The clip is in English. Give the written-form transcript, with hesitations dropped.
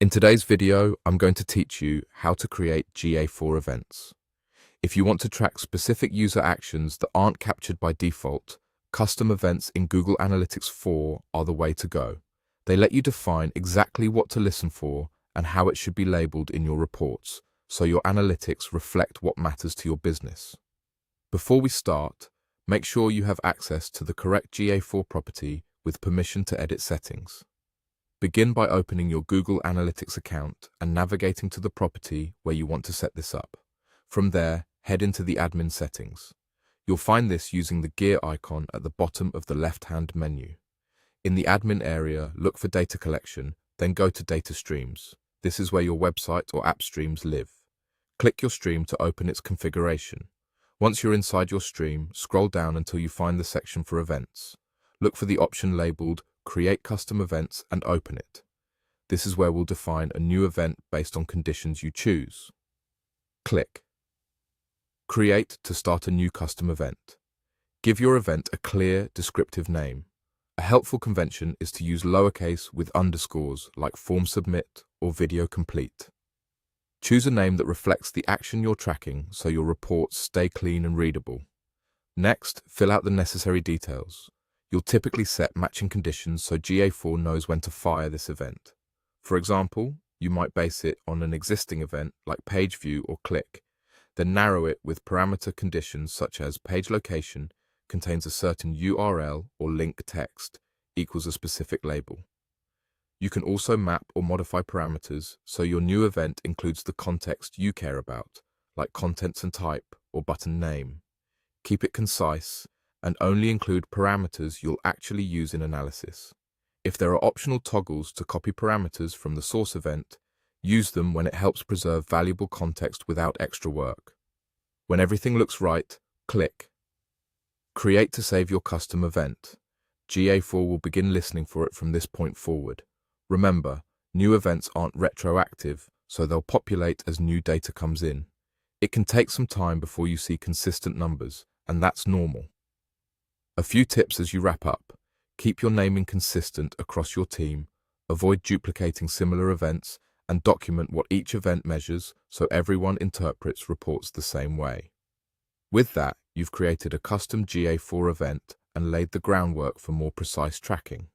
In today's video, I'm going to teach you how to create GA4 events. If you want to track specific user actions that aren't captured by default, custom events in Google Analytics 4 are the way to go. They let you define exactly what to listen for and how it should be labeled in your reports, so your analytics reflect what matters to your business. Before we start, make sure you have access to the correct GA4 property with permission to edit settings. Begin by opening your Google Analytics account and navigating to the property where you want to set this up. From there, head into the admin settings. You'll find this using the gear icon at the bottom of the left-hand menu. In the admin area, look for data collection, then go to data streams. This is where your website or app streams live. Click your stream to open its configuration. Once you're inside your stream, scroll down until you find the section for events. Look for the option labeled Create Custom Events and open it. This is where we'll define a new event based on conditions you choose. Click Create to start a new custom event. Give your event a clear, descriptive name. A helpful convention is to use lowercase with underscores like Form Submit or Video Complete. Choose a name that reflects the action you're tracking so your reports stay clean and readable. Next, fill out the necessary details. You'll typically set matching conditions so GA4 knows when to fire this event. For example, you might base it on an existing event like page view or click, then narrow it with parameter conditions such as page location contains a certain URL or link text equals a specific label. You can also map or modify parameters so your new event includes the context you care about, like contents and type or button name. Keep it concise and only include parameters you'll actually use in analysis. If there are optional toggles to copy parameters from the source event, use them when it helps preserve valuable context without extra work. When everything looks right, click Create to save your custom event. GA4 will begin listening for it from this point forward. Remember, new events aren't retroactive, so they'll populate as new data comes in. It can take some time before you see consistent numbers, and that's normal. A few tips as you wrap up. Keep your naming consistent across your team, avoid duplicating similar events, and document what each event measures so everyone interprets reports the same way. With that, you've created a custom GA4 event and laid the groundwork for more precise tracking.